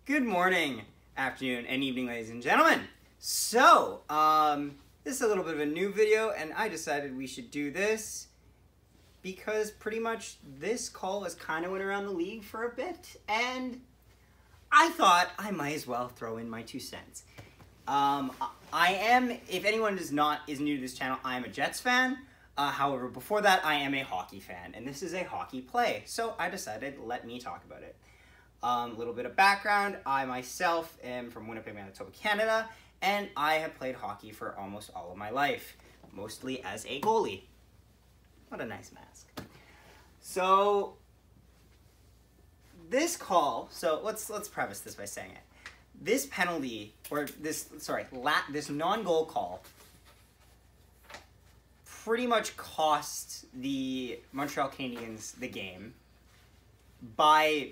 Good morning, afternoon, and evening, ladies and gentlemen. So, this is a little bit of a new video, and I decided we should do this because pretty much this call has kind of went around the league for a bit, and I thought I might as well throw in my 2 cents. If anyone is new to this channel, I am a Jets fan. However, before that, I am a hockey fan, and this is a hockey play, so I decided let me talk about it. A little bit of background, I myself am from Winnipeg, Manitoba, Canada, and I have played hockey for almost all of my life, mostly as a goalie. What a nice mask. So, this call, let's preface this by saying it. This penalty, or this non-goal call pretty much cost the Montreal Canadiens the game by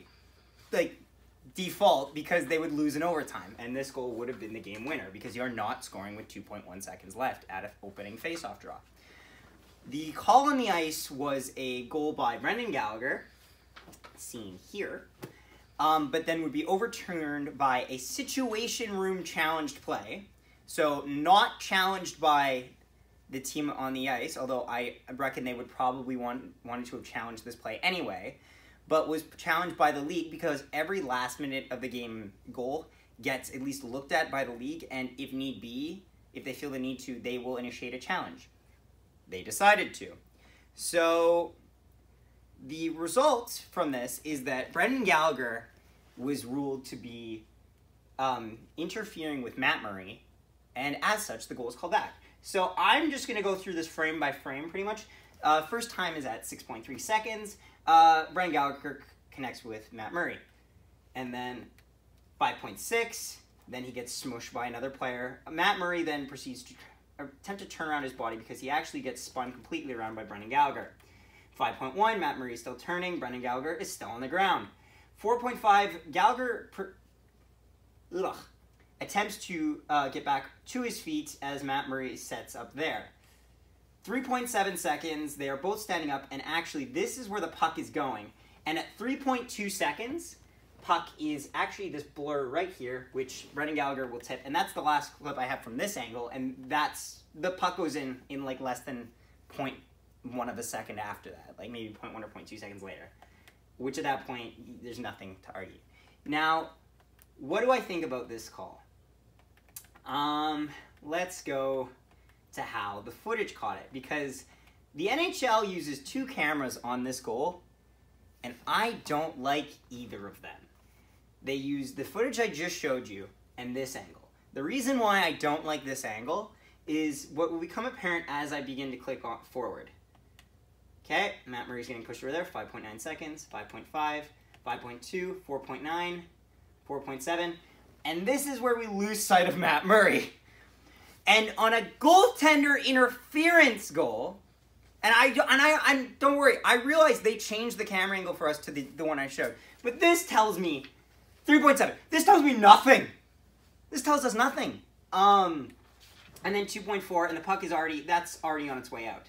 default, because they would lose in overtime, and this goal would have been the game winner because you're not scoring with 2.1 seconds left at an opening faceoff draw. The call on the ice was a goal by Brendan Gallagher, seen here, but then would be overturned by a situation room challenged play. So not challenged by the team on the ice, although I reckon they would probably wanted to have challenged this play anyway, but was challenged by the league because every last minute of the game goal gets at least looked at by the league, and if need be, if they feel the need to, they will initiate a challenge. They decided to. So the result from this is that Brendan Gallagher was ruled to be interfering with Matt Murray, and as such, the goal is called back. So I'm just going to go through this frame by frame pretty much. First time is at 6.3 seconds. Brendan Gallagher connects with Matt Murray. And then 5.6, then he gets smushed by another player. Matt Murray then proceeds to attempt to turn around his body because he actually gets spun completely around by Brendan Gallagher. 5.1, Matt Murray is still turning. Brendan Gallagher is still on the ground. 4.5, Gallagher attempts to get back to his feet as Matt Murray sets up there. 3.7 seconds, they are both standing up, and actually this is where the puck is going. And at 3.2 seconds, puck is actually this blur right here, which Brendan Gallagher will tip, and that's the last clip I have from this angle, and the puck goes in like less than 0.1 of a second after that, like maybe 0.1 or 0.2 seconds later, which at that point, there's nothing to argue. Now, what do I think about this call? Let's go to how the footage caught it, because the NHL uses 2 cameras on this goal, and I don't like either of them. They use the footage I just showed you and this angle. The reason why I don't like this angle is what will become apparent as I begin to click on forward. Okay, Matt Murray's getting pushed over there, 5.9 seconds, 5.5, 5.2, 4.9, 4.7, and this is where we lose sight of Matt Murray. And on a goaltender interference goal, and don't worry, I realize they changed the camera angle for us to the one I showed, but this tells me 3.7. This tells me nothing. This tells us nothing. And then 2.4, and the puck is already on its way out.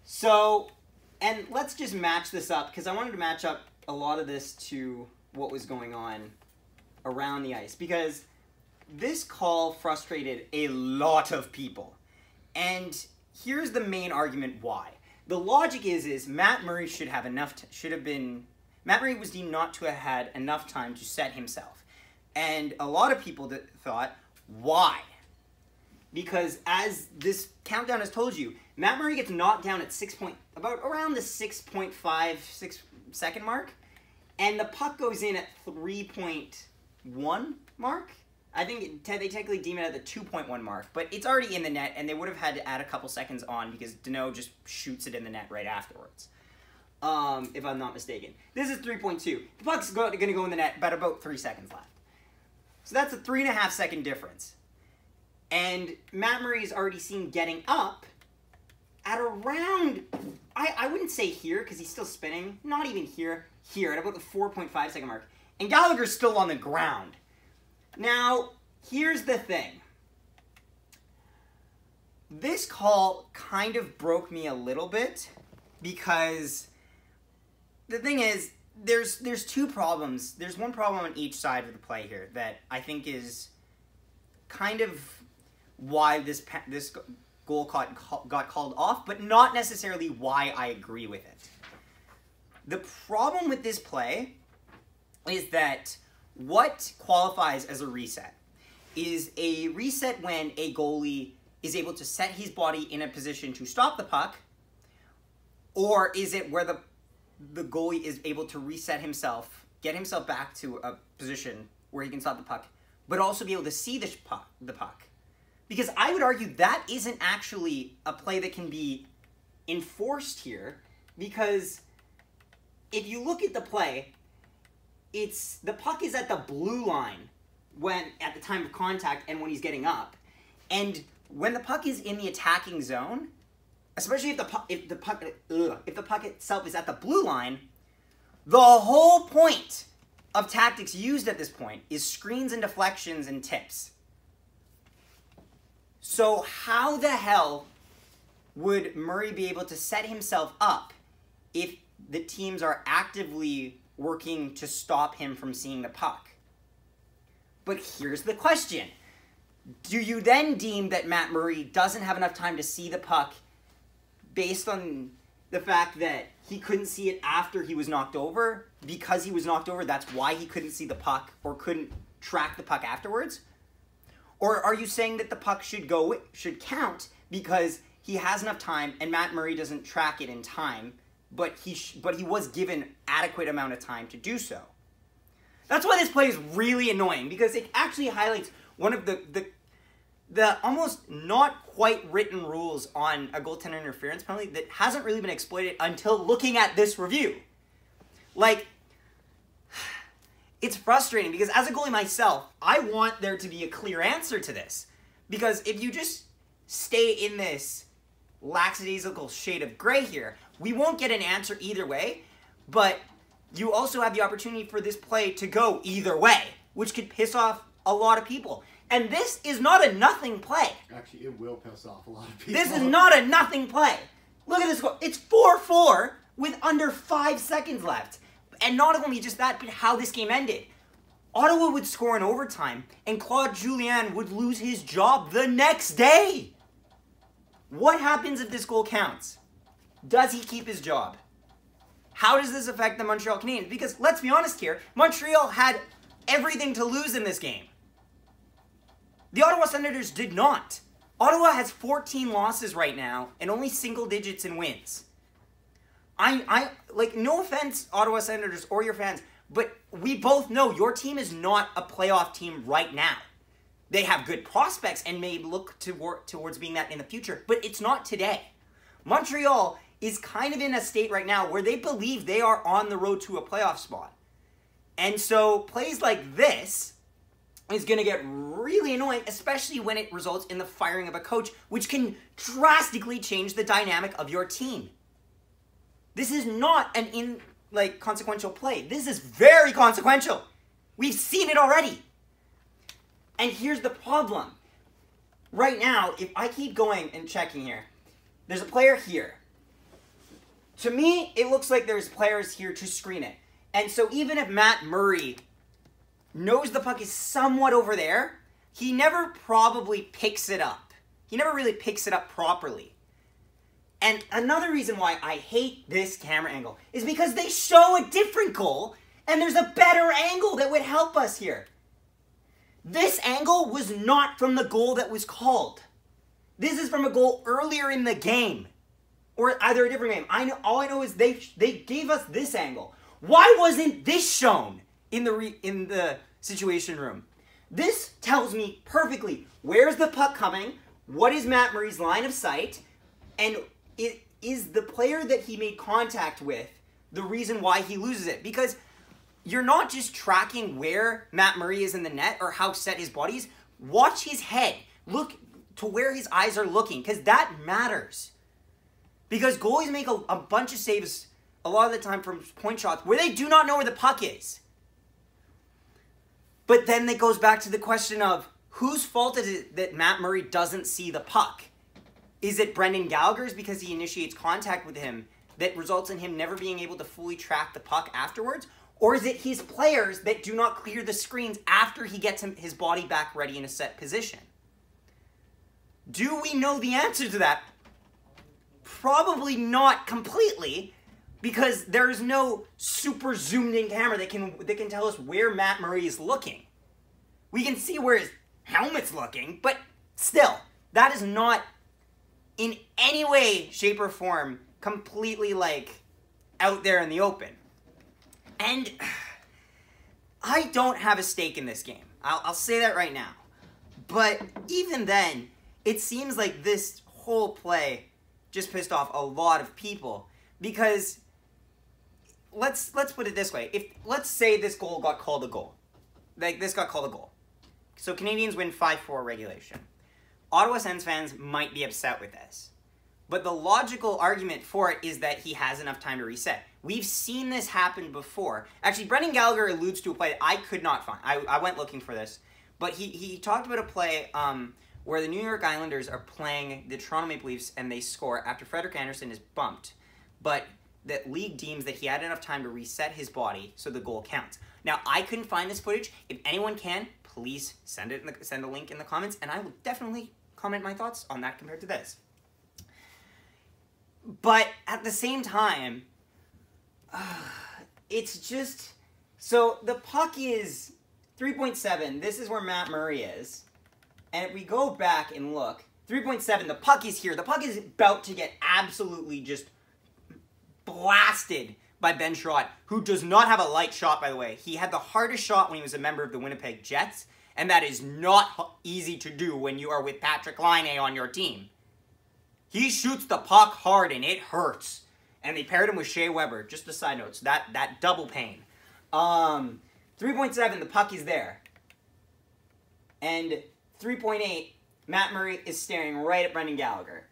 So, and let's just match this up, because I wanted to match up a lot of this to what was going on around the ice, because this call frustrated a lot of people. And here's the main argument why. The logic is Matt Murray Matt Murray was deemed not to have had enough time to set himself. And a lot of people thought, why? Because as this countdown has told you, Matt Murray gets knocked down at about around the 6 second mark, and the puck goes in at 3.1 mark. I think they technically deem it at the 2.1 mark, but it's already in the net, and they would have had to add a couple seconds on because Deneau just shoots it in the net right afterwards, if I'm not mistaken. This is 3.2. The puck's going to go in the net, but about 3 seconds left. So that's a 3.5 second difference. And Matt Murray is already seen getting up at around, I wouldn't say here because he's still spinning, not even here at about the 4.5 second mark. And Gallagher's still on the ground. Now, here's the thing. This call kind of broke me a little bit because the thing is, there's two problems. There's one problem on each side of the play here that I think is kind of why this goal got called off, but not necessarily why I agree with it. The problem with this play is that what qualifies as a reset is a reset when a goalie is able to set his body in a position to stop the puck, or is it where the goalie is able to reset himself, get himself back to a position where he can stop the puck, but also be able to see the puck. Because I would argue that isn't actually a play that can be enforced here, because if you look at the play, the puck is at the blue line at the time of contact and when he's getting up. And when the puck is in the attacking zone, especially if the puck itself is at the blue line, the whole point of tactics used at this point is screens and deflections and tips. So how the hell would Murray be able to set himself up if the teams are actively working to stop him from seeing the puck? But here's the question. Do you then deem that Matt Murray doesn't have enough time to see the puck based on the fact that he couldn't see it after he was knocked over? Because he was knocked over, that's why he couldn't see the puck or couldn't track the puck afterwards? Or are you saying that the puck should count because he has enough time and Matt Murray doesn't track it in time, but he was given adequate amount of time to do so? That's why this play is really annoying, because it actually highlights one of the almost not quite written rules on a goaltender interference penalty that hasn't really been exploited until looking at this review. Like, it's frustrating because as a goalie myself, I want there to be a clear answer to this. Because if you just stay in this lackadaisical shade of gray here, we won't get an answer either way, but you also have the opportunity for this play to go either way, which could piss off a lot of people. And this is not a nothing play. Actually, it will piss off a lot of people. This is not a nothing play. Look at this score. It's 4-4 with under 5 seconds left. And not only just that, but how this game ended. Ottawa would score in overtime, and Claude Julien would lose his job the next day. What happens if this goal counts? Does he keep his job? How does this affect the Montreal Canadiens? Because, let's be honest here, Montreal had everything to lose in this game. The Ottawa Senators did not. Ottawa has 14 losses right now and only single digits in wins. Like, no offense, Ottawa Senators or your fans, but we both know your team is not a playoff team right now. They have good prospects and may look towards being that in the future, but it's not today. Montreal is kind of in a state right now where they believe they are on the road to a playoff spot. And so plays like this is going to get really annoying, especially when it results in the firing of a coach, which can drastically change the dynamic of your team. This is not an consequential play. This is very consequential. We've seen it already. And here's the problem. Right now, if I keep going and checking here, there's a player here. To me, it looks like there's players here to screen it. And so even if Matt Murray knows the puck is somewhat over there, he never probably picks it up. He never really picks it up properly. And another reason why I hate this camera angle is because they show a different goal, and there's a better angle that would help us here. This angle was not from the goal that was called. This is from a goal earlier in the game, or either a different game. All I know is they gave us this angle. Why wasn't this shown in the situation room? This tells me perfectly where's the puck coming, what is Matt Murray's line of sight, and is the player that he made contact with the reason why he loses it? Because you're not just tracking where Matt Murray is in the net or how set his body is. Watch his head. Look to where his eyes are looking, because that matters. Because goalies make a bunch of saves a lot of the time from point shots where they do not know where the puck is. But then it goes back to the question of whose fault is it that Matt Murray doesn't see the puck? Is it Brendan Gallagher's because he initiates contact with him that results in him never being able to fully track the puck afterwards? Or is it his players that do not clear the screens after he gets his body back ready in a set position? Do we know the answer to that? Probably not completely, because there is no super zoomed in camera that can tell us where Matt Murray is looking. We can see where his helmet's looking, but still, that is not in any way, shape, or form completely, like, out there in the open. And I don't have a stake in this game. I'll say that right now. But even then, it seems like this whole play just pissed off a lot of people, because let's put it this way. Let's say this goal got called a goal. Like, this got called a goal. So Canadians win 5-4 regulation. Ottawa Sens fans might be upset with this. But the logical argument for it is that he has enough time to reset. We've seen this happen before. Actually, Brendan Gallagher alludes to a play that I could not find. I went looking for this. But he talked about a play where the New York Islanders are playing the Toronto Maple Leafs and they score after Frederik Andersen is bumped. But that league deems that he had enough time to reset his body so the goal counts. Now, I couldn't find this footage. If anyone can, please send a link in the comments, and I will definitely comment my thoughts on that compared to this. But at the same time, it's just... So the puck is 3.7. This is where Matt Murray is. And if we go back and look, 3.7, the puck is here. The puck is about to get absolutely just blasted by Ben Sherratt, who does not have a light shot, by the way. He had the hardest shot when he was a member of the Winnipeg Jets, and that is not easy to do when you are with Patrick Laine on your team. He shoots the puck hard, and it hurts. And they paired him with Shea Weber. Just a side note. So that double pain. 3.7, the puck is there. And 3.8, Matt Murray is staring right at Brendan Gallagher.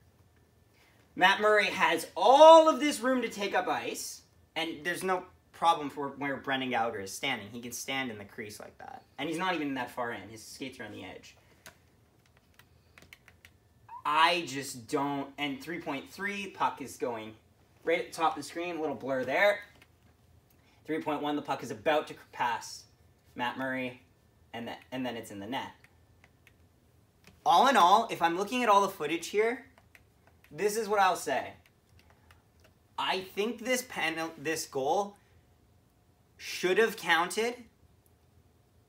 Matt Murray has all of this room to take up ice. And there's no problem for where Brendan Gallagher is standing. He can stand in the crease like that. And he's not even that far in. His skates are on the edge. I just don't... And 3.3, puck is going right at the top of the screen. A little blur there. 3.1, the puck is about to pass Matt Murray. And then it's in the net. All in all, if I'm looking at all the footage here, this is what I'll say. I think this goal should have counted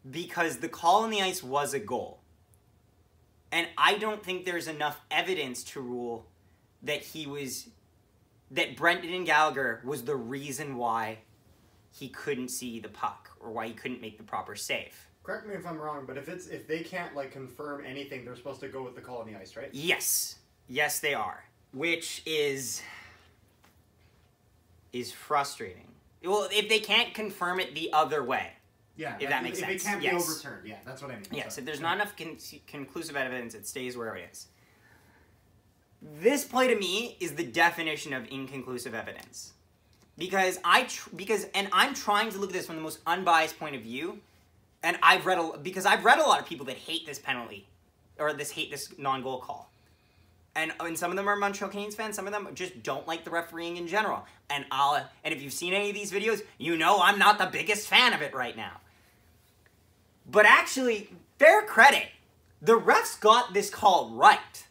because the call on the ice was a goal. And I don't think there's enough evidence to rule that that Brendan Gallagher was the reason why he couldn't see the puck or why he couldn't make the proper save. Correct me if I'm wrong, but if they can't like confirm anything, they're supposed to go with the call on the ice, right? Yes. Yes, they are. Which is frustrating. Well, if they can't confirm it the other way. Yeah, if that makes sense. If it can't be overturned, yeah, that's what I mean. Yes, so, if there's not enough conclusive evidence, it stays where it is. This play to me is the definition of inconclusive evidence. Because I'm trying to look at this from the most unbiased point of view, and I've read a lot of people that hate this penalty, or hate this non-goal call. And some of them are Montreal Canadiens fans. Some of them just don't like the refereeing in general. And if you've seen any of these videos, you know I'm not the biggest fan of it right now. But actually, fair credit, the refs got this call right.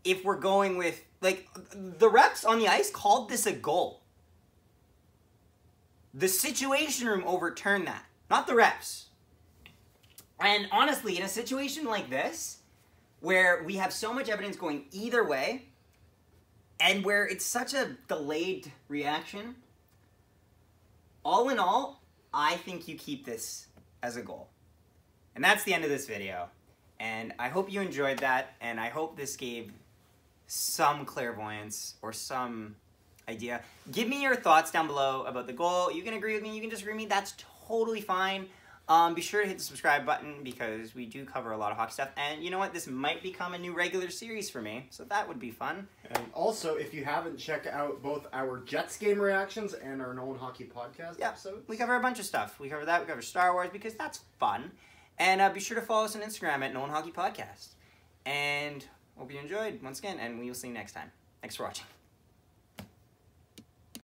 If we're going with, like, the refs on the ice called this a goal. The Situation Room overturned that, not the refs. And honestly, in a situation like this, where we have so much evidence going either way, and where it's such a delayed reaction, all in all, I think you keep this as a goal. And that's the end of this video. And I hope you enjoyed that, and I hope this gave some clairvoyance or some idea. Give me your thoughts down below about the goal. You can agree with me, you can disagree with me, that's totally fine. Be sure to hit the subscribe button because we do cover a lot of hockey stuff. And you know what? This might become a new regular series for me, so that would be fun. And also, if you haven't, check out both our Jets game reactions and our Known Hockey podcast episodes. We cover a bunch of stuff. We cover that. We cover Star Wars because that's fun. And be sure to follow us on Instagram at Known Hockey Podcast. And hope you enjoyed once again, and we will see you next time. Thanks for watching.